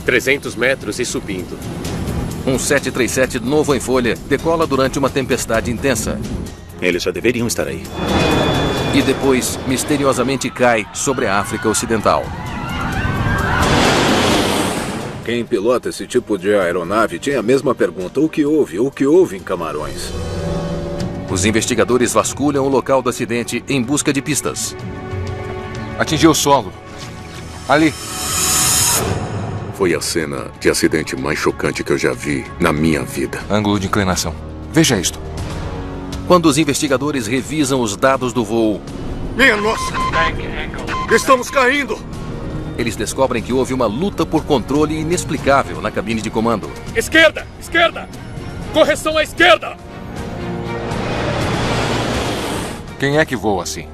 300 metros e subindo. Um 737 novo em folha decola durante uma tempestade intensa. Eles já deveriam estar aí. E depois, misteriosamente cai sobre a África Ocidental. Quem pilota esse tipo de aeronave tinha a mesma pergunta. O que houve? O que houve em Camarões? Os investigadores vasculham o local do acidente em busca de pistas. Atingiu o solo. Ali. Foi a cena de acidente mais chocante que eu já vi na minha vida. Ângulo de inclinação. Veja isto. Quando os investigadores revisam os dados do voo, Minha nossa! Estamos caindo! eles descobrem que houve uma luta por controle inexplicável na cabine de comando. Esquerda! Esquerda! Correção à esquerda! Quem é que voa assim?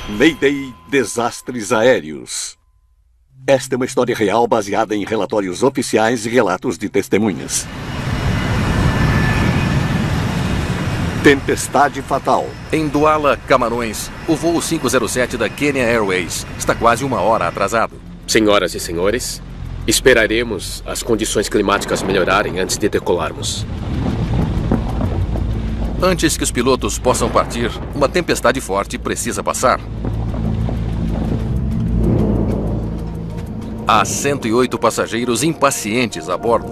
Mayday Desastres Aéreos. Esta é uma história real baseada em relatórios oficiais e relatos de testemunhas. Tempestade fatal. Em Douala, Camarões, o voo 507 da Kenya Airways está quase uma hora atrasado. Senhoras e senhores, esperaremos as condições climáticas melhorarem antes de decolarmos. Antes que os pilotos possam partir, uma tempestade forte precisa passar. Há 108 passageiros impacientes a bordo.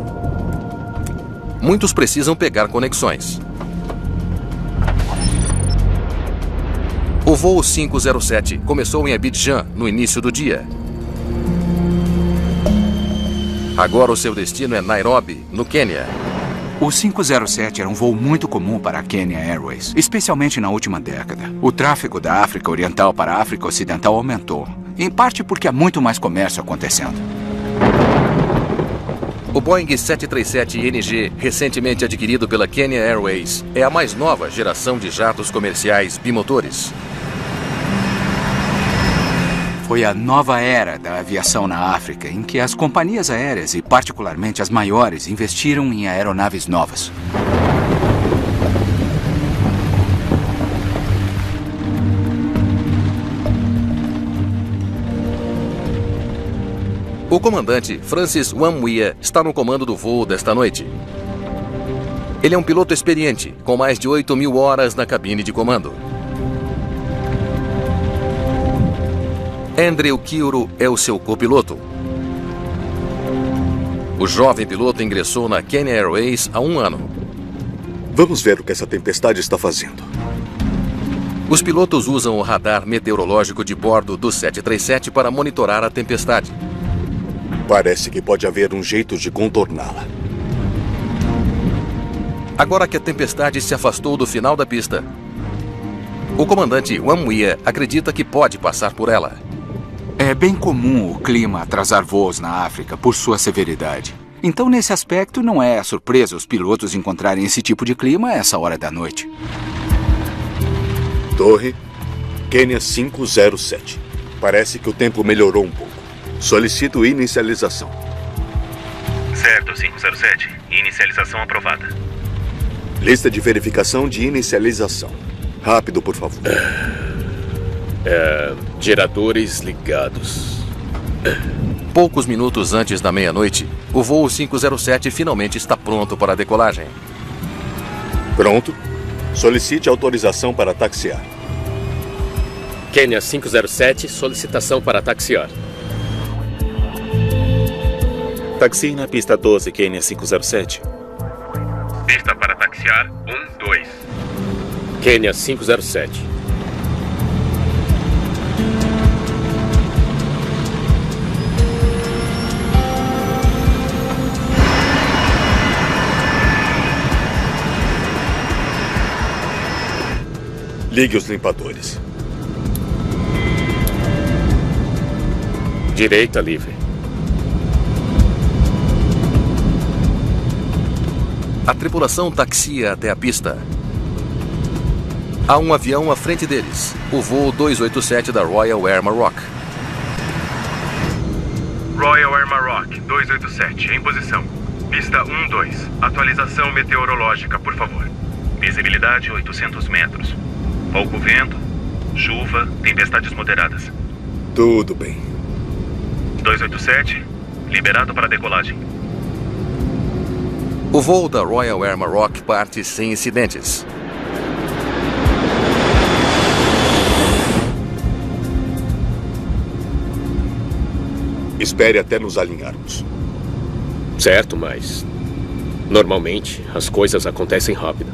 Muitos precisam pegar conexões. O voo 507 começou em Abidjan no início do dia. Agora o seu destino é Nairobi, no Quênia. O 507 era um voo muito comum para a Kenya Airways, especialmente na última década. O tráfego da África Oriental para a África Ocidental aumentou, em parte porque há muito mais comércio acontecendo. O Boeing 737NG, recentemente adquirido pela Kenya Airways, é a mais nova geração de jatos comerciais bimotores. Foi a nova era da aviação na África, em que as companhias aéreas, e particularmente as maiores, investiram em aeronaves novas. O comandante Francis Wamwia está no comando do voo desta noite. Ele é um piloto experiente, com mais de 8.000 horas na cabine de comando. Andrew Kiuru é o seu copiloto. O jovem piloto ingressou na Kenya Airways há 1 ano. Vamos ver o que essa tempestade está fazendo. Os pilotos usam o radar meteorológico de bordo do 737 para monitorar a tempestade. Parece que pode haver um jeito de contorná-la. Agora que a tempestade se afastou do final da pista, o comandante Wamwia acredita que pode passar por ela. É bem comum o clima atrasar voos na África por sua severidade. Então, nesse aspecto, não é surpresa os pilotos encontrarem esse tipo de clima a essa hora da noite. Torre, Kenya 507. Parece que o tempo melhorou um pouco. Solicito inicialização. Certo, 507. Inicialização aprovada. Lista de verificação de inicialização. Rápido, por favor. Geradores ligados. Poucos minutos antes da meia-noite, o voo 507 finalmente está pronto para a decolagem. Pronto. Solicite autorização para taxiar. Kenya 507, solicitação para taxiar. Taxi na pista 12, Kenya 507. Pista para taxiar 12. Kenya 507. Ligue os limpadores. Direita livre. A tripulação taxia até a pista. Há um avião à frente deles, o voo 287 da Royal Air Maroc. Royal Air Maroc 287, em posição. Pista 12. Atualização meteorológica, por favor. Visibilidade 800 metros. Pouco vento, chuva, tempestades moderadas. Tudo bem. 287, liberado para decolagem. O voo da Royal Air Maroc parte sem incidentes. Espere até nos alinharmos. Certo, mas normalmente as coisas acontecem rápido.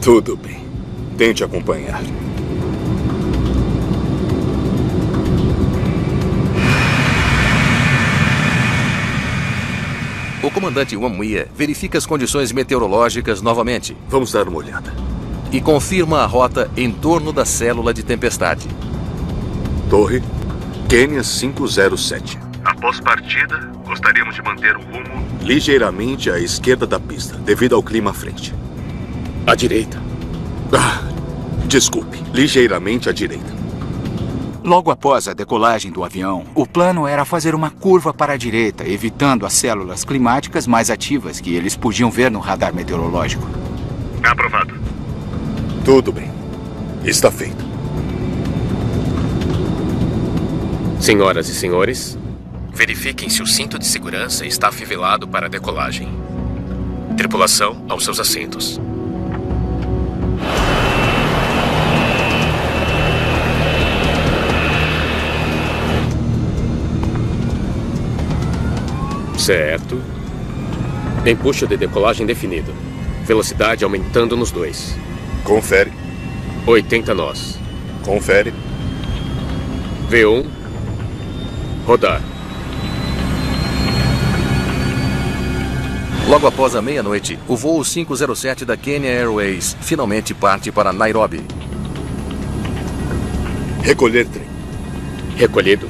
Tudo bem. Tente acompanhar. O comandante Wamwea verifica as condições meteorológicas novamente. Vamos dar uma olhada. E confirma a rota em torno da célula de tempestade. Torre, Quênia 507. Após partida, gostaríamos de manter o rumo Ligeiramente à esquerda da pista, devido ao clima à frente. À direita. Desculpe, ligeiramente à direita. Logo após a decolagem do avião, o plano era fazer uma curva para a direita, evitando as células climáticas mais ativas que eles podiam ver no radar meteorológico. aprovado. Tudo bem. Está feito. Senhoras e senhores, verifiquem se o cinto de segurança está afivelado para a decolagem. Tripulação aos seus assentos. Certo. Empuxo de decolagem definido. Velocidade aumentando nos dois. Confere. 80 nós. Confere. V1. Rodar. Logo após a meia-noite, o voo 507 da Kenya Airways finalmente parte para Nairobi. Recolher trem. Recolhido.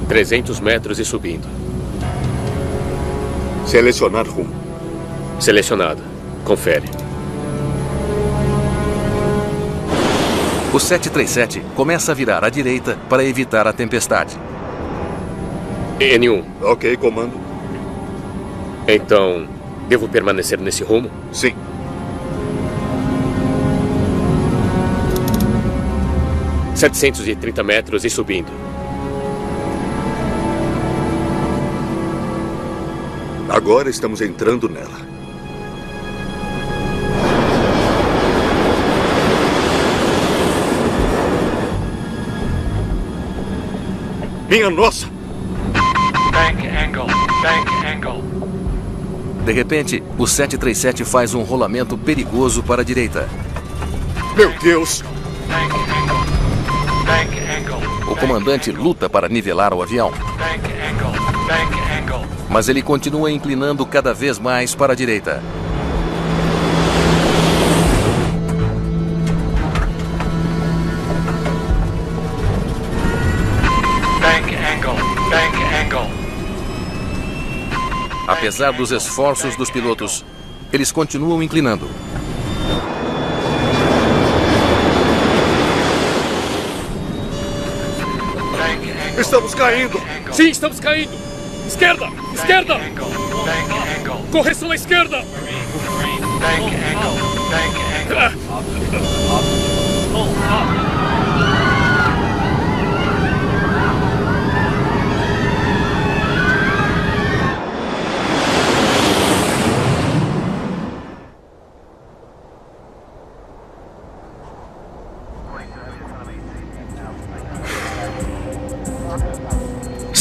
...300 metros e subindo. Selecionar rumo. Selecionado. Confere. O 737 começa a virar à direita para evitar a tempestade. N1. Ok, comando. Então, devo permanecer nesse rumo? Sim. ...730 metros e subindo. Agora estamos entrando nela. Minha nossa! Bank angle. Bank angle. De repente, o 737 faz um rolamento perigoso para a direita. Meu Deus! Bank angle. Bank angle. O comandante luta para nivelar o avião, Bank angle. Bank angle. mas ele continua inclinando cada vez mais para a direita. Bank angle. Bank angle. Apesar dos esforços dos pilotos, eles continuam inclinando. Bank angle. Estamos caindo! Sim, estamos caindo! Esquerda! Esquerda! Bank angle. Bank angle. Correção à esquerda! Bank angle. Bank angle.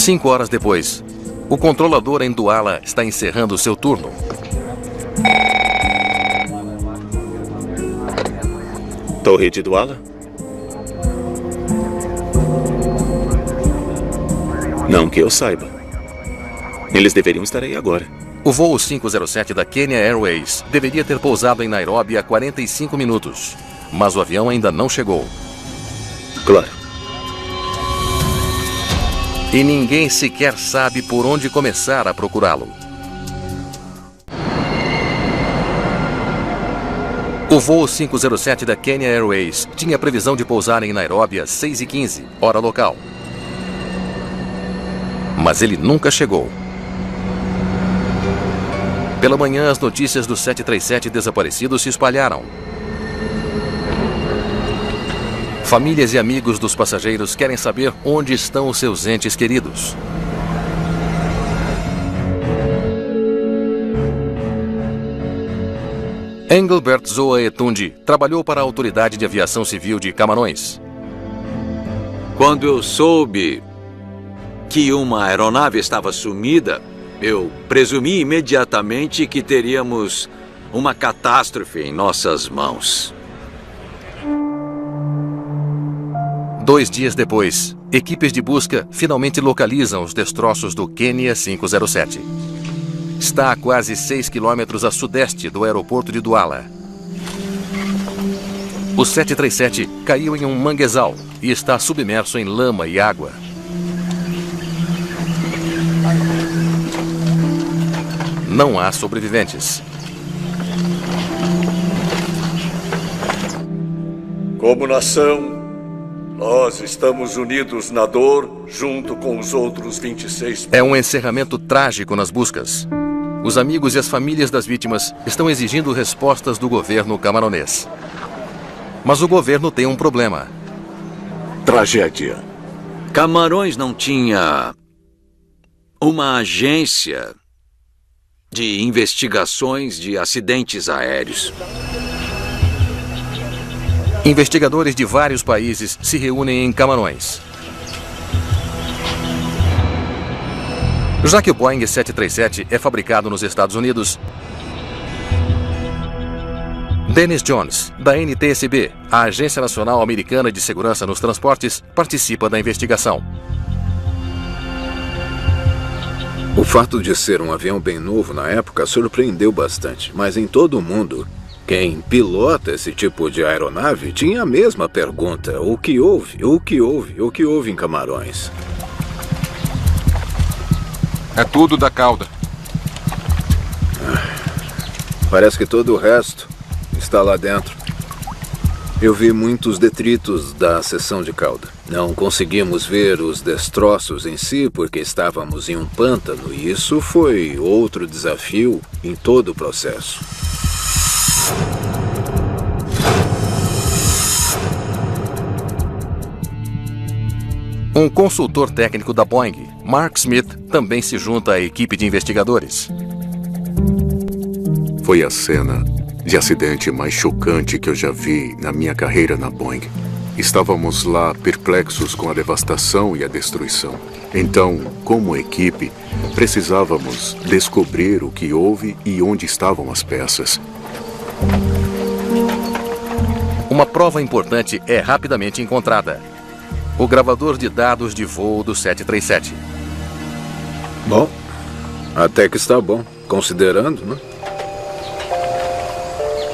Cinco horas depois, o controlador em Douala está encerrando seu turno. Torre de Douala? Não que eu saiba. Eles deveriam estar aí agora. O voo 507 da Kenya Airways deveria ter pousado em Nairobi há 45 minutos, mas o avião ainda não chegou. Claro. E ninguém sequer sabe por onde começar a procurá-lo. O voo 507 da Kenya Airways tinha previsão de pousar em Nairobi às 6h15, hora local. Mas ele nunca chegou. Pela manhã, as notícias do 737 desaparecido se espalharam. Famílias e amigos dos passageiros querem saber onde estão os seus entes queridos. Engelbert Zoa Etundi trabalhou para a Autoridade de Aviação Civil de Camarões. Quando eu soube que uma aeronave estava sumida, eu presumi imediatamente que teríamos uma catástrofe em nossas mãos. 2 dias depois, equipes de busca finalmente localizam os destroços do Kenya 507. Está a quase 6 quilômetros a sudeste do aeroporto de Douala. O 737 caiu em um manguezal e está submerso em lama e água. Não há sobreviventes. Como nação, nós estamos unidos na dor junto com os outros 26. É um encerramento trágico nas buscas. Os amigos e as famílias das vítimas estão exigindo respostas do governo camaronês. Mas o governo tem um problema. Tragédia. Camarões não tinha uma agência de investigações de acidentes aéreos. Investigadores de vários países se reúnem em Camarões. Já que o Boeing 737 é fabricado nos Estados Unidos, Dennis Jones, da NTSB, a Agência Nacional Americana de Segurança nos Transportes, participa da investigação. O fato de ser um avião bem novo na época surpreendeu bastante, mas em todo o mundo, quem pilota esse tipo de aeronave tinha a mesma pergunta: o que houve? O que houve? O que houve em Camarões? É tudo da cauda. Parece que todo o resto está lá dentro. Eu vi muitos detritos da seção de cauda. Não conseguimos ver os destroços em si porque estávamos em um pântano e isso foi outro desafio em todo o processo. Um consultor técnico da Boeing, Mark Smith, também se junta à equipe de investigadores. Foi a cena de acidente mais chocante que eu já vi na minha carreira na Boeing. Estávamos lá perplexos com a devastação e a destruição. Então, como equipe, precisávamos descobrir o que houve e onde estavam as peças. Uma prova importante é rapidamente encontrada: o gravador de dados de voo do 737. Bom, até que está bom, considerando, né?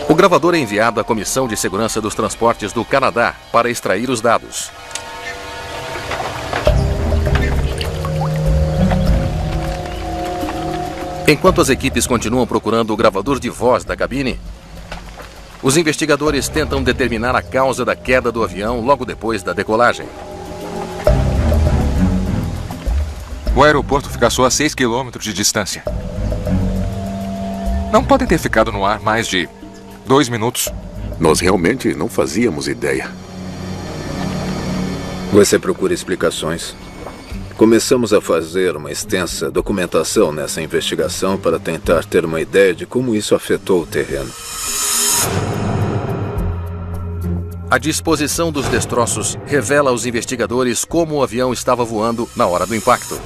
O gravador é enviado à Comissão de Segurança dos Transportes do Canadá para extrair os dados. Enquanto as equipes continuam procurando o gravador de voz da cabine, os investigadores tentam determinar a causa da queda do avião logo depois da decolagem. O aeroporto fica só a 6 quilômetros de distância. Não podem ter ficado no ar mais de 2 minutos. Nós realmente não fazíamos ideia. Você procura explicações. Começamos a fazer uma extensa documentação nessa investigação para tentar ter uma ideia de como isso afetou o terreno. A disposição dos destroços revela aos investigadores como o avião estava voando na hora do impacto.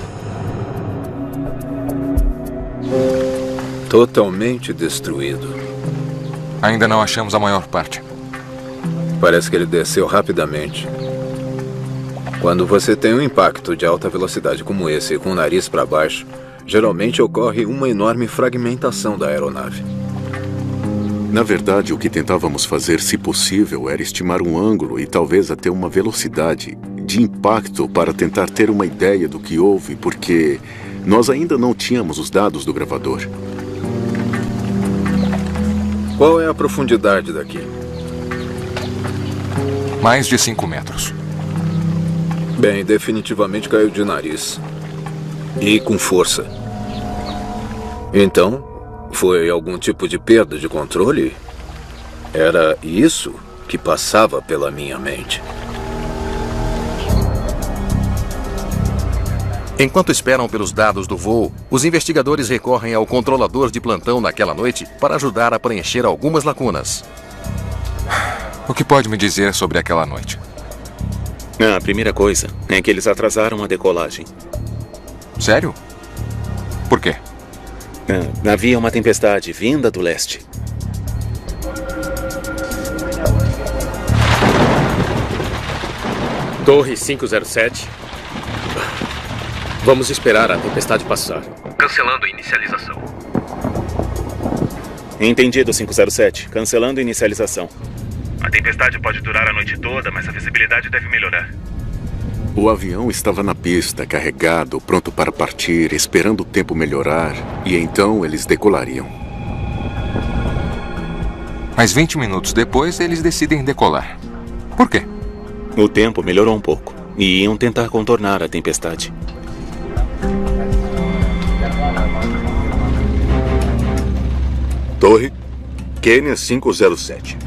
Totalmente destruído. Ainda não achamos a maior parte. Parece que ele desceu rapidamente. Quando você tem um impacto de alta velocidade como esse, com o nariz para baixo, geralmente ocorre uma enorme fragmentação da aeronave. Na verdade, o que tentávamos fazer, se possível, era estimar um ângulo e talvez até uma velocidade de impacto para tentar ter uma ideia do que houve, porque nós ainda não tínhamos os dados do gravador. Qual é a profundidade daqui? Mais de 5 metros. Bem, definitivamente caiu de nariz. E com força. Então, foi algum tipo de perda de controle? Era isso que passava pela minha mente. Enquanto esperam pelos dados do voo, os investigadores recorrem ao controlador de plantão naquela noite para ajudar a preencher algumas lacunas. O que pode me dizer sobre aquela noite? A primeira coisa é que eles atrasaram a decolagem. Sério? Por quê? Havia uma tempestade vinda do leste. Torre 507. Vamos esperar a tempestade passar. Cancelando a inicialização. Entendido, 507. Cancelando a inicialização. A tempestade pode durar a noite toda, mas a visibilidade deve melhorar. O avião estava na pista, carregado, pronto para partir, esperando o tempo melhorar, e então eles decolariam. Mas 20 minutos depois, eles decidem decolar. Por quê? O tempo melhorou um pouco, e iam tentar contornar a tempestade. Torre, Quênia 507.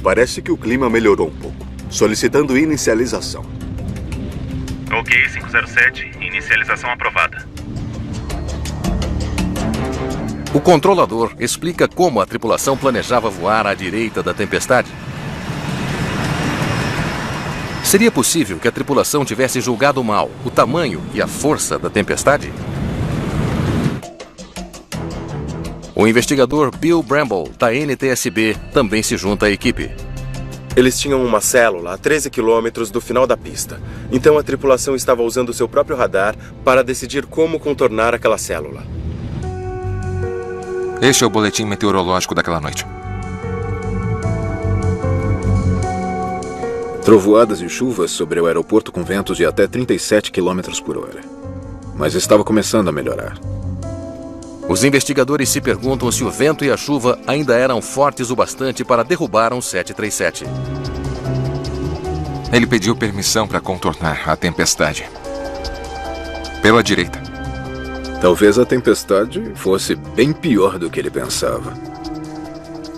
Parece que o clima melhorou um pouco. Solicitando inicialização. Ok, 507. Inicialização aprovada. O controlador explica como a tripulação planejava voar à direita da tempestade. Seria possível que a tripulação tivesse julgado mal o tamanho e a força da tempestade? O investigador Bill Bramble, da NTSB, também se junta à equipe. Eles tinham uma célula a 13 quilômetros do final da pista. Então a tripulação estava usando seu próprio radar para decidir como contornar aquela célula. Este é o boletim meteorológico daquela noite. Trovoadas e chuvas sobre o aeroporto com ventos de até 37 km por hora. Mas estava começando a melhorar. Os investigadores se perguntam se o vento e a chuva ainda eram fortes o bastante para derrubar um 737. Ele pediu permissão para contornar a tempestade. Pela direita. Talvez a tempestade fosse bem pior do que ele pensava.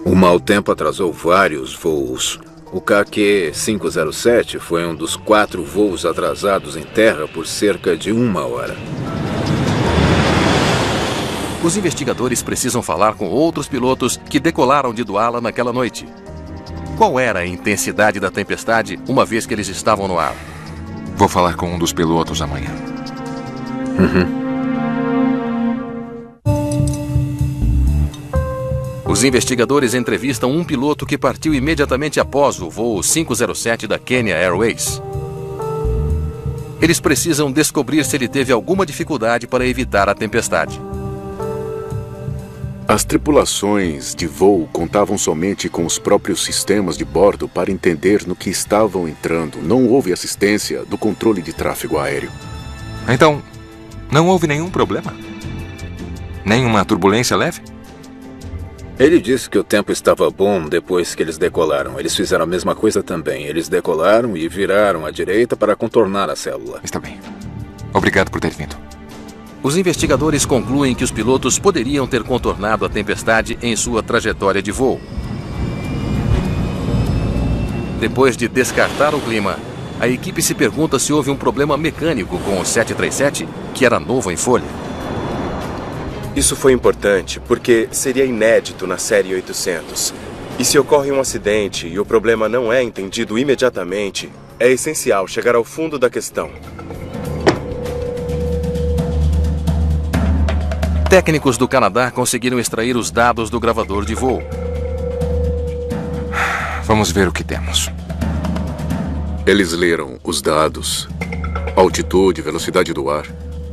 O mau tempo atrasou vários voos. O KQ-507 foi um dos 4 voos atrasados em terra por cerca de 1 hora. Os investigadores precisam falar com outros pilotos que decolaram de Douala naquela noite. Qual era a intensidade da tempestade uma vez que eles estavam no ar? Vou falar com um dos pilotos amanhã. Os investigadores entrevistam um piloto que partiu imediatamente após o voo 507 da Kenya Airways. Eles precisam descobrir se ele teve alguma dificuldade para evitar a tempestade. As tripulações de voo contavam somente com os próprios sistemas de bordo para entender no que estavam entrando. Não houve assistência do controle de tráfego aéreo. Então, não houve nenhum problema? Nenhuma turbulência leve? Ele disse que o tempo estava bom depois que eles decolaram. Eles fizeram a mesma coisa também. Eles decolaram e viraram à direita para contornar a célula. Está bem. Obrigado por ter vindo. Os investigadores concluem que os pilotos poderiam ter contornado a tempestade em sua trajetória de voo. Depois de descartar o clima, a equipe se pergunta se houve um problema mecânico com o 737, que era novo em folha. Isso foi importante porque seria inédito na série 800. E se ocorre um acidente e o problema não é entendido imediatamente, é essencial chegar ao fundo da questão. Técnicos do Canadá conseguiram extrair os dados do gravador de voo. Vamos ver o que temos. Eles leram os dados, altitude, velocidade do ar,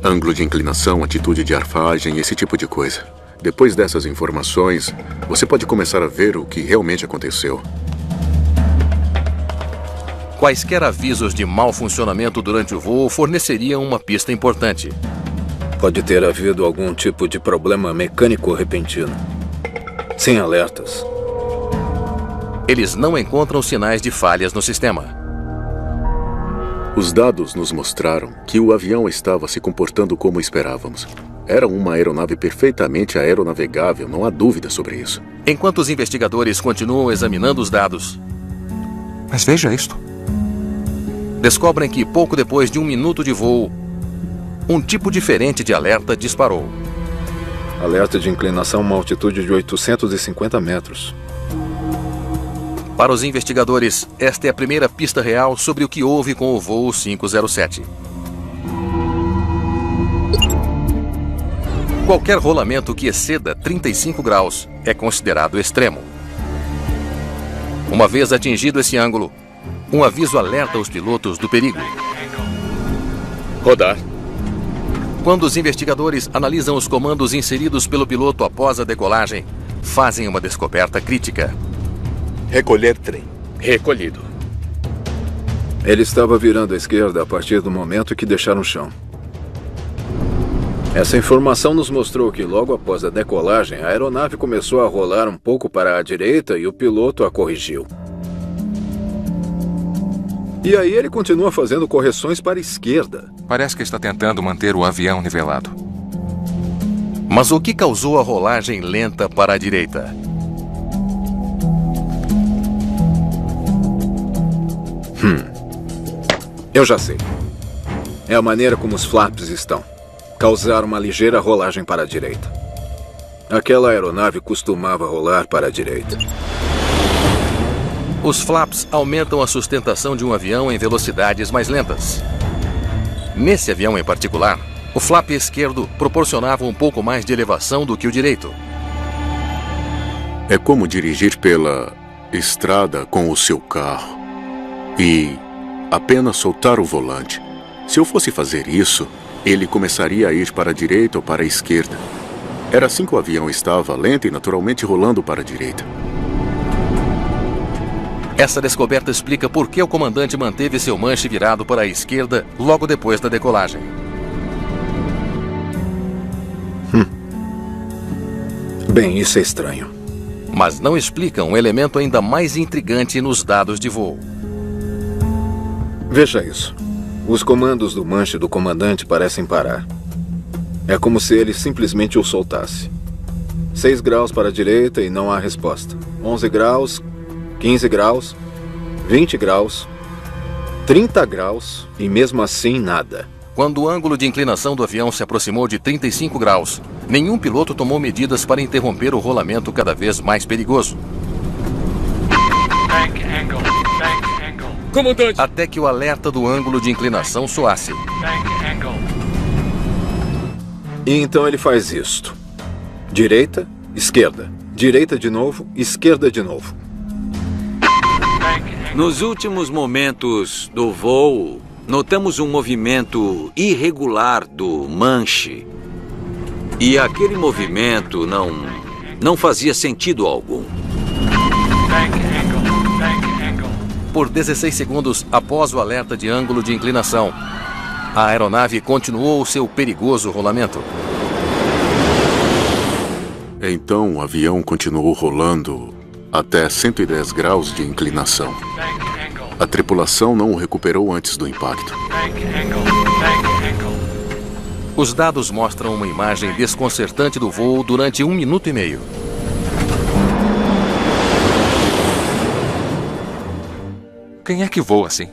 ângulo de inclinação, atitude de arfagem, esse tipo de coisa. Depois dessas informações, você pode começar a ver o que realmente aconteceu. Quaisquer avisos de mau funcionamento durante o voo forneceriam uma pista importante. Pode ter havido algum tipo de problema mecânico repentino. Sem alertas. Eles não encontram sinais de falhas no sistema. Os dados nos mostraram que o avião estava se comportando como esperávamos. Era uma aeronave perfeitamente aeronavegável, não há dúvida sobre isso. Enquanto os investigadores continuam examinando os dados... Mas veja isto. Descobrem que, pouco depois de 1 minuto de voo, um tipo diferente de alerta disparou. Alerta de inclinação a uma altitude de 850 metros. Para os investigadores, esta é a primeira pista real sobre o que houve com o voo 507. Qualquer rolamento que exceda 35 graus é considerado extremo. Uma vez atingido esse ângulo, um aviso alerta os pilotos do perigo. Rodar. Quando os investigadores analisam os comandos inseridos pelo piloto após a decolagem, fazem uma descoberta crítica. Recolher trem. Recolhido. Ele estava virando à esquerda a partir do momento que deixaram o chão. Essa informação nos mostrou que logo após a decolagem, a aeronave começou a rolar um pouco para a direita e o piloto a corrigiu. E aí ele continua fazendo correções para a esquerda. Parece que está tentando manter o avião nivelado. Mas o que causou a rolagem lenta para a direita? Eu já sei. É a maneira como os flaps estão. Causaram uma ligeira rolagem para a direita. Aquela aeronave costumava rolar para a direita. Os flaps aumentam a sustentação de um avião em velocidades mais lentas. Nesse avião em particular, o flap esquerdo proporcionava um pouco mais de elevação do que o direito. É como dirigir pela estrada com o seu carro e apenas soltar o volante. Se eu fosse fazer isso, ele começaria a ir para a direita ou para a esquerda. Era assim que o avião estava, lento e naturalmente rolando para a direita. Essa descoberta explica por que o comandante manteve seu manche virado para a esquerda logo depois da decolagem. Bem, isso é estranho. Mas não explica um elemento ainda mais intrigante nos dados de voo. Veja isso. Os comandos do manche do comandante parecem parar. É como se ele simplesmente o soltasse. 6 graus para a direita e não há resposta. 11 graus, 15 graus, 20 graus, 30 graus e mesmo assim nada. Quando o ângulo de inclinação do avião se aproximou de 35 graus, nenhum piloto tomou medidas para interromper o rolamento cada vez mais perigoso. Bank angle. Bank angle. Comandante! Até que o alerta do ângulo de inclinação soasse. Bank angle. E então ele faz isto. Direita, esquerda. Direita de novo, esquerda de novo. Nos últimos momentos do voo, notamos um movimento irregular do manche. E aquele movimento não fazia sentido algum. Por 16 segundos após o alerta de ângulo de inclinação, a aeronave continuou o seu perigoso rolamento. Então o avião continuou rolando até 110 graus de inclinação. A tripulação não o recuperou antes do impacto. Os dados mostram uma imagem desconcertante do voo durante 1 minuto e meio. Quem é que voa assim?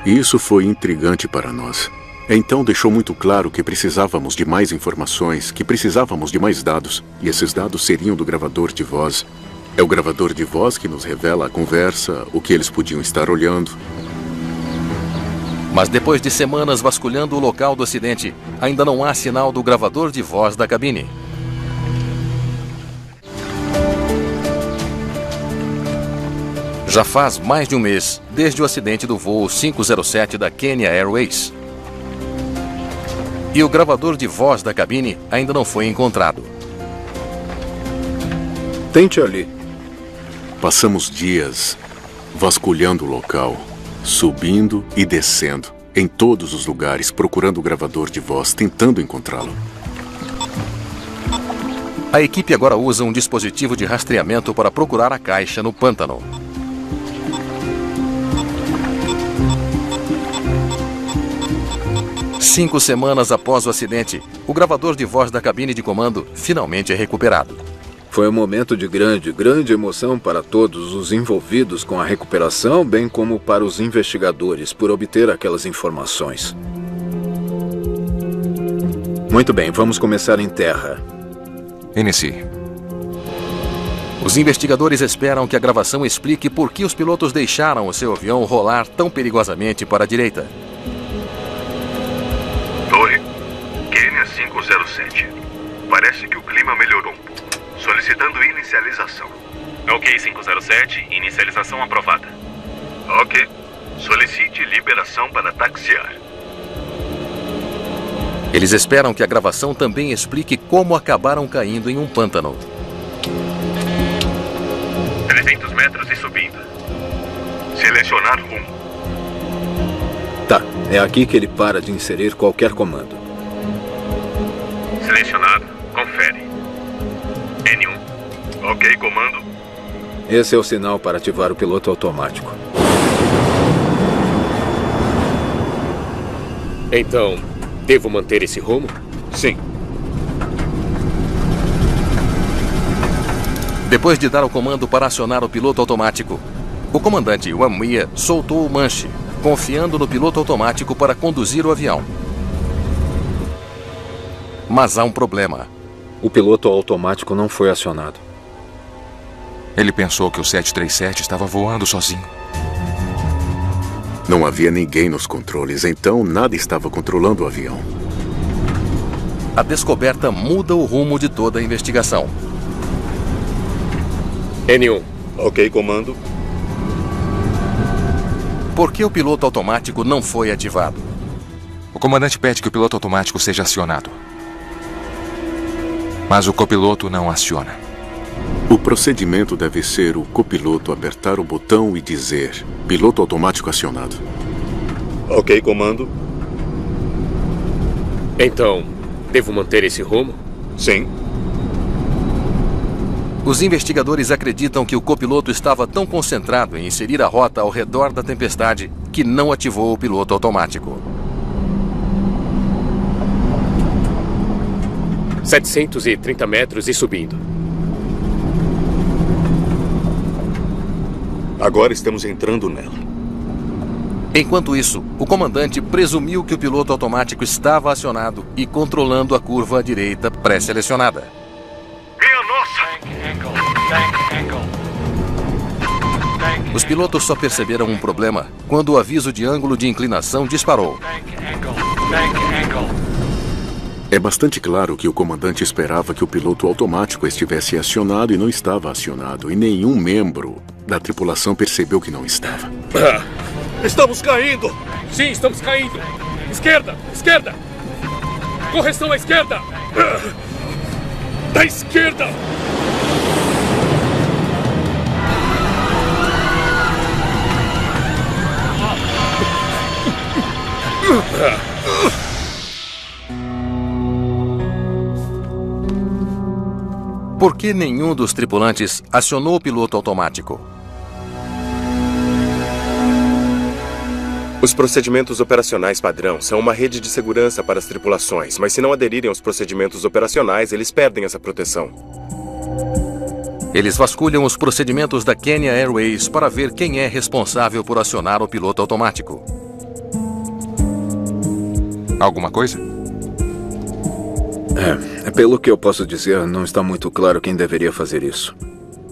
Isso foi intrigante para nós. Então deixou muito claro que precisávamos de mais informações, que precisávamos de mais dados, e esses dados seriam do gravador de voz. É o gravador de voz que nos revela a conversa, o que eles podiam estar olhando. Mas depois de semanas vasculhando o local do acidente, ainda não há sinal do gravador de voz da cabine. Já faz mais de um mês desde o acidente do voo 507 da Kenya Airways. E o gravador de voz da cabine ainda não foi encontrado. Tente ali. Passamos dias vasculhando o local, subindo e descendo, em todos os lugares, procurando o gravador de voz, tentando encontrá-lo. A equipe agora usa um dispositivo de rastreamento para procurar a caixa no pântano. Cinco semanas após o acidente, o gravador de voz da cabine de comando finalmente é recuperado. Foi um momento de grande emoção para todos os envolvidos com a recuperação, bem como para os investigadores por obter aquelas informações. Muito bem, vamos começar em terra. Inicie. Os investigadores esperam que a gravação explique por que os pilotos deixaram o seu avião rolar tão perigosamente para a direita. Torre, Kenya 507. Parece que o clima melhorou um pouco. Solicitando inicialização. Ok, 507. Inicialização aprovada. Ok. Solicite liberação para taxiar. Eles esperam que a gravação também explique como acabaram caindo em um pântano. 300 metros e subindo. Selecionar rumo. Tá, é aqui que ele para de inserir qualquer comando. Selecionado. Confere. N1. Ok, comando. Esse é o sinal para ativar o piloto automático. Então, devo manter esse rumo? Sim. Depois de dar o comando para acionar o piloto automático, o comandante Wamia soltou o manche, confiando no piloto automático para conduzir o avião. Mas há um problema. O piloto automático não foi acionado. Ele pensou que o 737 estava voando sozinho. Não havia ninguém nos controles, então nada estava controlando o avião. A descoberta muda o rumo de toda a investigação. N1. Ok, comando. Por que o piloto automático não foi ativado? O comandante pede que o piloto automático seja acionado. Mas o copiloto não aciona. O procedimento deve ser o copiloto apertar o botão e dizer: piloto automático acionado. Ok, comando. Então, devo manter esse rumo? Sim. Os investigadores acreditam que o copiloto estava tão concentrado em inserir a rota ao redor da tempestade que não ativou o piloto automático. 730 metros e subindo. Agora estamos entrando nela. Enquanto isso, o comandante presumiu que o piloto automático estava acionado e controlando a curva à direita pré-selecionada. Minha nossa! Os pilotos só perceberam um problema quando o aviso de ângulo de inclinação disparou. É bastante claro que o comandante esperava que o piloto automático estivesse acionado e não estava acionado, e nenhum membro da tripulação percebeu que não estava. Estamos caindo! Sim, estamos caindo! Esquerda! Esquerda! Correção à esquerda! Da esquerda! Por que nenhum dos tripulantes acionou o piloto automático? Os procedimentos operacionais padrão são uma rede de segurança para as tripulações, mas se não aderirem aos procedimentos operacionais, eles perdem essa proteção. Eles vasculham os procedimentos da Kenya Airways para ver quem é responsável por acionar o piloto automático. Alguma coisa? Pelo que eu posso dizer, não está muito claro quem deveria fazer isso.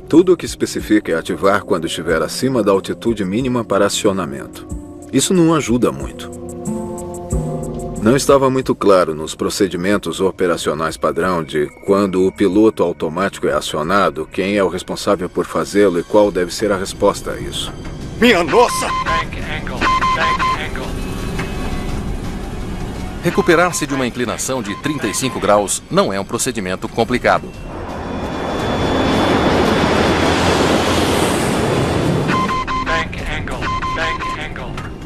Tudo o que especifica é ativar quando estiver acima da altitude mínima para acionamento. Isso não ajuda muito. Não estava muito claro nos procedimentos operacionais padrão de quando o piloto automático é acionado, quem é o responsável por fazê-lo e qual deve ser a resposta a isso. Minha nossa! Recuperar-se de uma inclinação de 35 graus não é um procedimento complicado.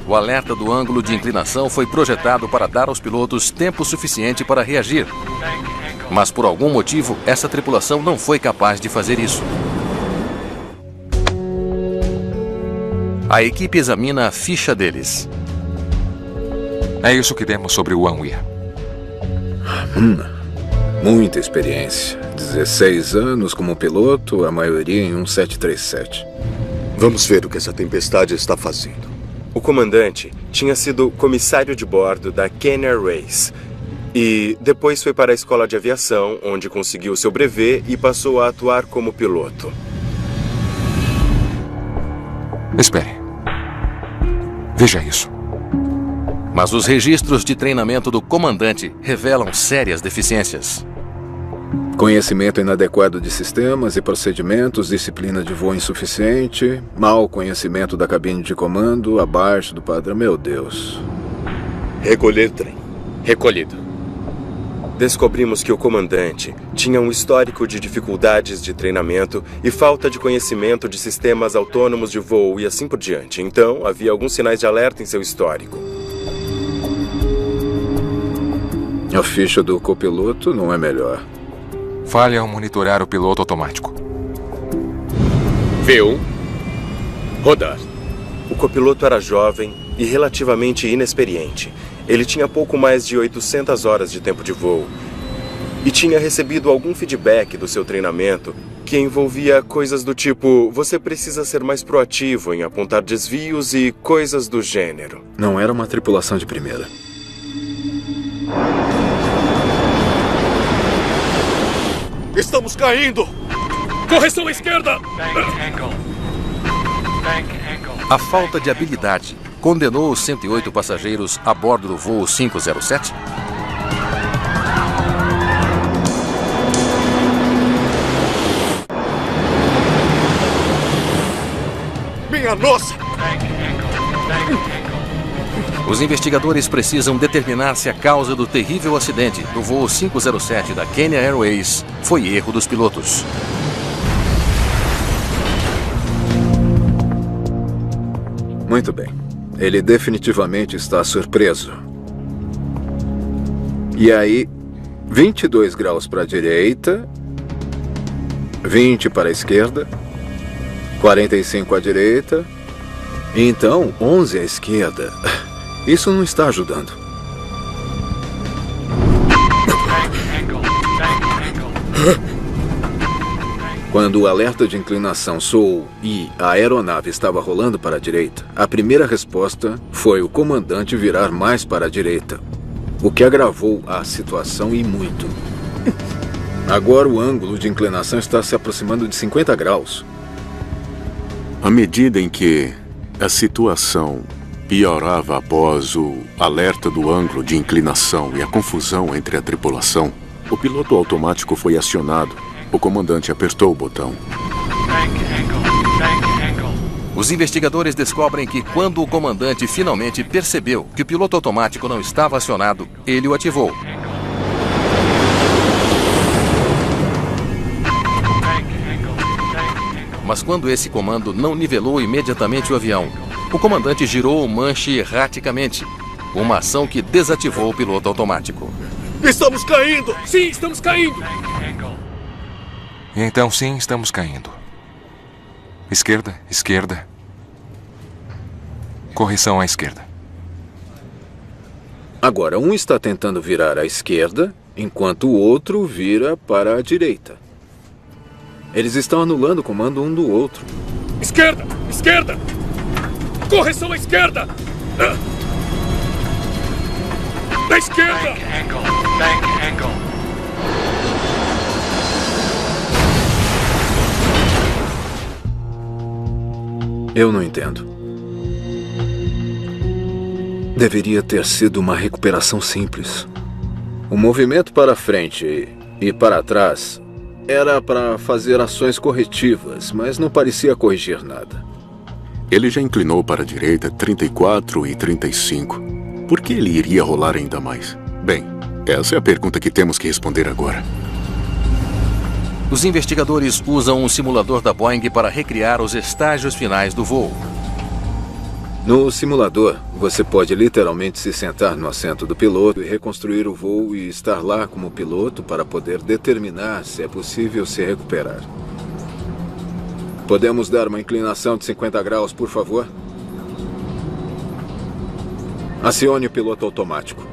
O alerta do ângulo de inclinação foi projetado para dar aos pilotos tempo suficiente para reagir. Mas por algum motivo, essa tripulação não foi capaz de fazer isso. A equipe examina a ficha deles. É isso que demos sobre o Anwir. Muita experiência. 16 anos como piloto, a maioria em um 737. Vamos ver o que essa tempestade está fazendo. O comandante tinha sido comissário de bordo da Kenya Airways e depois foi para a escola de aviação, onde conseguiu seu brevet e passou a atuar como piloto. Espere. Veja isso. Mas os registros de treinamento do comandante revelam sérias deficiências. Conhecimento inadequado de sistemas e procedimentos, disciplina de voo insuficiente, mau conhecimento da cabine de comando, abaixo do padrão. Meu Deus. Recolher trem. Recolhido. Descobrimos que o comandante tinha um histórico de dificuldades de treinamento e falta de conhecimento de sistemas autônomos de voo e assim por diante. Então, havia alguns sinais de alerta em seu histórico. A ficha do copiloto não é melhor. Falha ao monitorar o piloto automático. V1. Rodar. O copiloto era jovem e relativamente inexperiente. Ele tinha pouco mais de 800 horas de tempo de voo e tinha recebido algum feedback do seu treinamento que envolvia coisas do tipo: você precisa ser mais proativo em apontar desvios e coisas do gênero. Não era uma tripulação de primeira. Estamos caindo! Correção à esquerda! Bank angle. Bank angle. A falta de habilidade condenou os 108 passageiros a bordo do voo 507? Minha nossa! Bank angle. Bank angle. Os investigadores precisam determinar se a causa do terrível acidente do voo 507 da Kenya Airways foi erro dos pilotos. Muito bem. Ele definitivamente está surpreso. E aí, 22 graus para a direita, 20 para a esquerda, 45 à direita, e então 11 à esquerda. Isso não está ajudando. Quando o alerta de inclinação soou e a aeronave estava rolando para a direita, a primeira resposta foi o comandante virar mais para a direita, o que agravou a situação e muito. Agora o ângulo de inclinação está se aproximando de 50 graus. À medida em que a situação piorava após o alerta do ângulo de inclinação e a confusão entre a tripulação, o piloto automático foi acionado. O comandante apertou o botão. Os investigadores descobrem que quando o comandante finalmente percebeu que o piloto automático não estava acionado, ele o ativou. Mas quando esse comando não nivelou imediatamente o avião, o comandante girou o manche erraticamente, uma ação que desativou o piloto automático. Estamos caindo! Sim, estamos caindo! Então sim, estamos caindo. Esquerda, esquerda. Correção à esquerda. Agora, um está tentando virar à esquerda, enquanto o outro vira para a direita. Eles estão anulando o comando um do outro. Esquerda! Esquerda! Correção à esquerda! Da esquerda! Bank angle. Bank angle. Eu não entendo. Deveria ter sido uma recuperação simples. O movimento para frente e para trás era para fazer ações corretivas, mas não parecia corrigir nada. Ele já inclinou para a direita 34 e 35. Por que ele iria rolar ainda mais? Bem, essa é a pergunta que temos que responder agora. Os investigadores usam um simulador da Boeing para recriar os estágios finais do voo. No simulador, você pode literalmente se sentar no assento do piloto e reconstruir o voo e estar lá como piloto para poder determinar se é possível se recuperar. Podemos dar uma inclinação de 50 graus, por favor? Acione o piloto automático.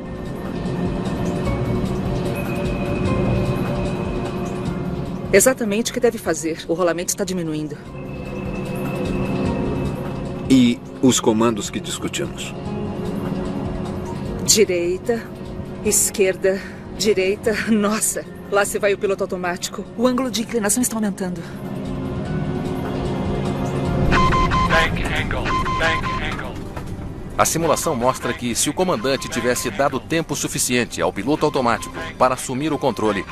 Exatamente o que deve fazer. O rolamento está diminuindo. E os comandos que discutimos? Direita, esquerda, direita. Nossa, lá se vai o piloto automático. O ângulo de inclinação está aumentando. Bank angle. A simulação mostra que se o comandante tivesse dado tempo suficiente ao piloto automático para assumir o controle,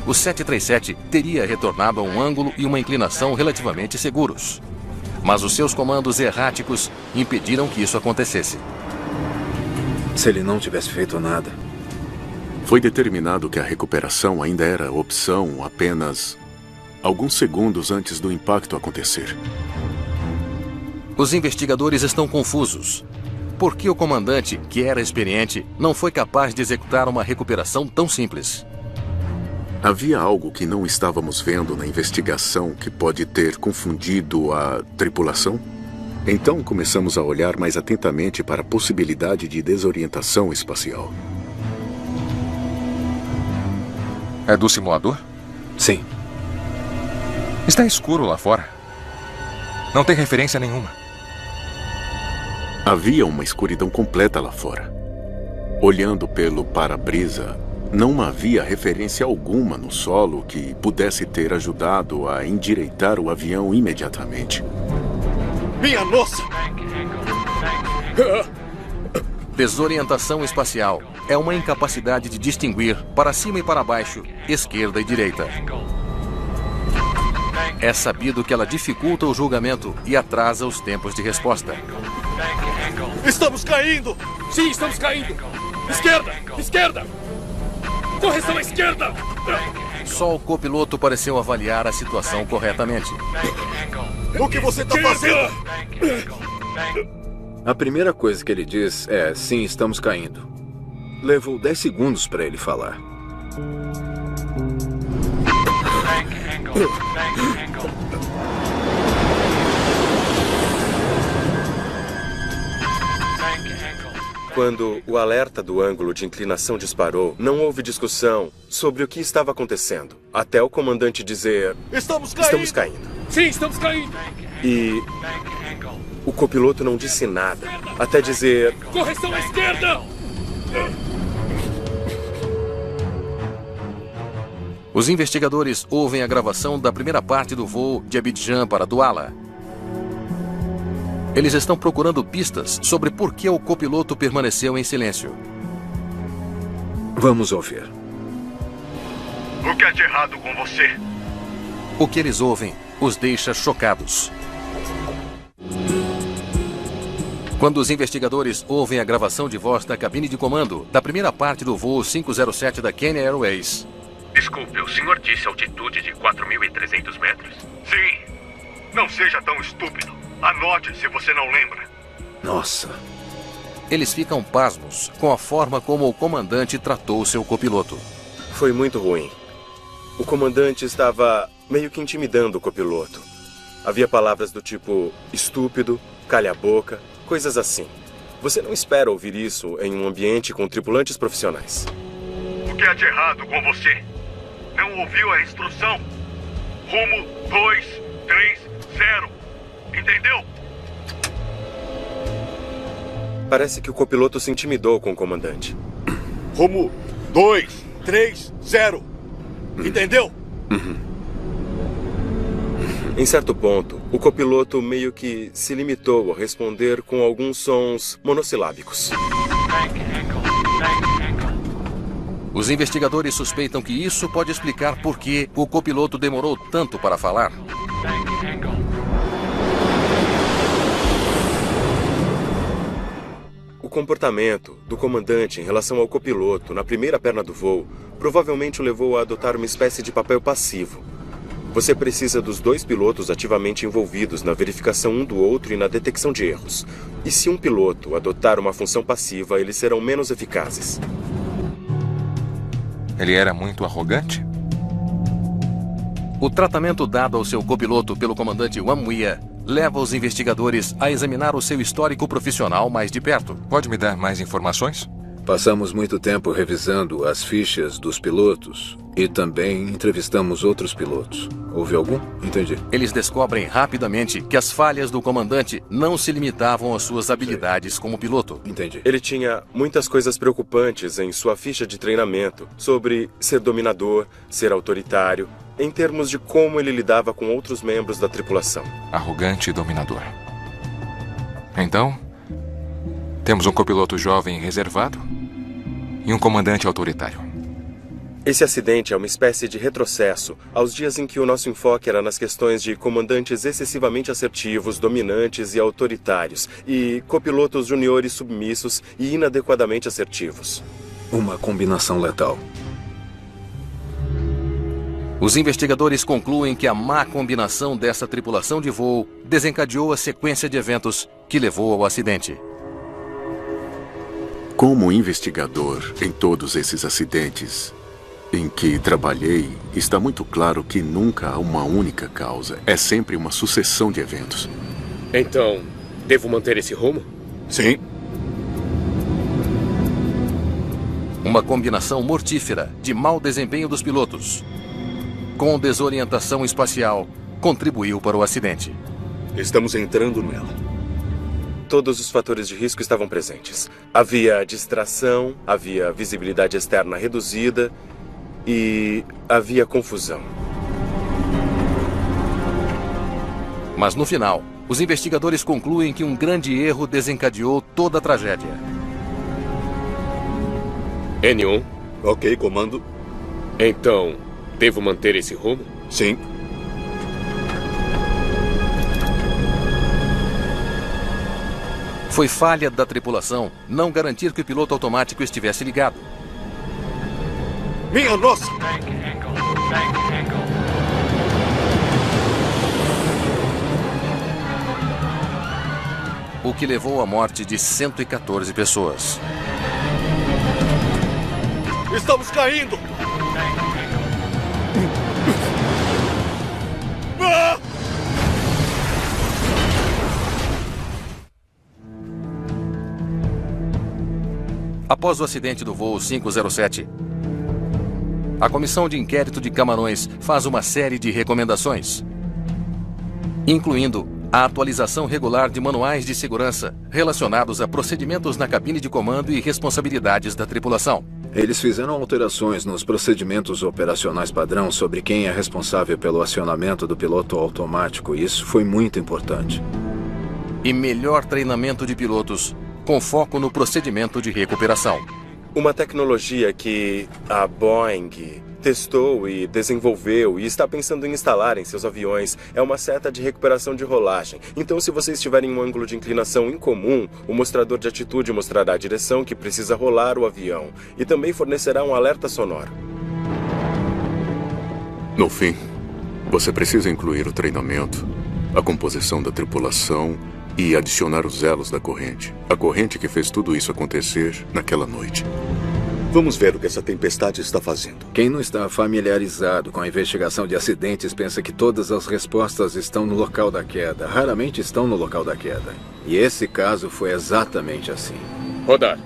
o 737 teria retornado a um ângulo e uma inclinação relativamente seguros. Mas os seus comandos erráticos impediram que isso acontecesse. Se ele não tivesse feito nada. Foi determinado que a recuperação ainda era opção apenas alguns segundos antes do impacto acontecer. Os investigadores estão confusos. Por que o comandante, que era experiente, não foi capaz de executar uma recuperação tão simples? Havia algo que não estávamos vendo na investigação que pode ter confundido a tripulação? Então começamos a olhar mais atentamente para a possibilidade de desorientação espacial. É do simulador? Sim. Está escuro lá fora. Não tem referência nenhuma. Havia uma escuridão completa lá fora. Olhando pelo para-brisa, não havia referência alguma no solo que pudesse ter ajudado a endireitar o avião imediatamente. Minha nossa! Desorientação espacial é uma incapacidade de distinguir para cima e para baixo, esquerda e direita. É sabido que ela dificulta o julgamento e atrasa os tempos de resposta. Estamos caindo! Sim, estamos caindo! Esquerda! Esquerda! Correção à esquerda! Só o copiloto pareceu avaliar a situação corretamente. O que você está fazendo? A primeira coisa que ele diz é: sim, estamos caindo. Levou 10 segundos para ele falar. Quando o alerta do ângulo de inclinação disparou, não houve discussão sobre o que estava acontecendo, até o comandante dizer: Estamos caindo! Estamos caindo. Sim, estamos caindo! E o copiloto não disse nada, até dizer: Correção à esquerda! Os investigadores ouvem a gravação da primeira parte do voo de Abidjan para Douala. Eles estão procurando pistas sobre por que o copiloto permaneceu em silêncio. Vamos ouvir. O que há de errado com você? O que eles ouvem os deixa chocados. Quando os investigadores ouvem a gravação de voz da cabine de comando da primeira parte do voo 507 da Kenya Airways... Desculpe, o senhor disse altitude de 4.300 metros? Sim. Não seja tão estúpido. Anote se você não lembra. Nossa. Eles ficam pasmos com a forma como o comandante tratou seu copiloto. Foi muito ruim. O comandante estava meio que intimidando o copiloto. Havia palavras do tipo estúpido, calha a boca, coisas assim. Você não espera ouvir isso em um ambiente com tripulantes profissionais. O que há de errado com você? Não ouviu a instrução? Rumo 230. Entendeu? Parece que o copiloto se intimidou com o comandante. Rumo 230. Entendeu? Em certo ponto, o copiloto meio que se limitou a responder com alguns sons monossilábicos. Os investigadores suspeitam que isso pode explicar por que o copiloto demorou tanto para falar. O comportamento do comandante em relação ao copiloto na primeira perna do voo provavelmente o levou a adotar uma espécie de papel passivo. você precisa dos 2 pilotos ativamente envolvidos na verificação um do outro e na detecção de erros. E se um piloto adotar uma função passiva, eles serão menos eficazes. Ele era muito arrogante? O tratamento dado ao seu copiloto pelo comandante Wamwea leva os investigadores a examinar o seu histórico profissional mais de perto. Pode me dar mais informações? Passamos muito tempo revisando as fichas dos pilotos e também entrevistamos outros pilotos. Houve algum? Entendi. Eles descobrem rapidamente que as falhas do comandante não se limitavam às suas habilidades como piloto. Entendi. Ele tinha muitas coisas preocupantes em sua ficha de treinamento sobre ser dominador, ser autoritário, em termos de como ele lidava com outros membros da tripulação. Arrogante e dominador. Então, temos um copiloto jovem reservado e um comandante autoritário. Esse acidente é uma espécie de retrocesso aos dias em que o nosso enfoque era nas questões de comandantes excessivamente assertivos, dominantes e autoritários, e copilotos juniores submissos e inadequadamente assertivos. Uma combinação letal. Os investigadores concluem que a má combinação dessa tripulação de voo desencadeou a sequência de eventos que levou ao acidente. Como investigador em todos esses acidentes em que trabalhei, está muito claro que nunca há uma única causa. É sempre uma sucessão de eventos. Então, devo manter esse rumo? Sim. Uma combinação mortífera de mau desempenho dos pilotos com desorientação espacial contribuiu para o acidente. Estamos entrando nela. Todos os fatores de risco estavam presentes. Havia distração, havia visibilidade externa reduzida e havia confusão. Mas no final, os investigadores concluem que um grande erro desencadeou toda a tragédia. N1. Ok, comando. Então, devo manter esse rumo? Sim. Foi falha da tripulação não garantir que o piloto automático estivesse ligado. Minha nossa! O que levou à morte de 114 pessoas. Estamos caindo! Após o acidente do voo 507, a Comissão de Inquérito de Camarões faz uma série de recomendações, incluindo a atualização regular de manuais de segurança relacionados a procedimentos na cabine de comando e responsabilidades da tripulação. Eles fizeram alterações nos procedimentos operacionais padrão sobre quem é responsável pelo acionamento do piloto automático, e isso foi muito importante. E melhor treinamento de pilotos, com foco no procedimento de recuperação. Uma tecnologia que a Boeing testou e desenvolveu e está pensando em instalar em seus aviões é uma seta de recuperação de rolagem. Então, se você estiver em um ângulo de inclinação incomum, o mostrador de atitude mostrará a direção que precisa rolar o avião e também fornecerá um alerta sonoro. No fim, você precisa incluir o treinamento, a composição da tripulação e adicionar os elos da corrente. A corrente que fez tudo isso acontecer naquela noite. Vamos ver o que essa tempestade está fazendo. Quem não está familiarizado com a investigação de acidentes pensa que todas as respostas estão no local da queda. Raramente estão no local da queda. E esse caso foi exatamente assim. Rodar.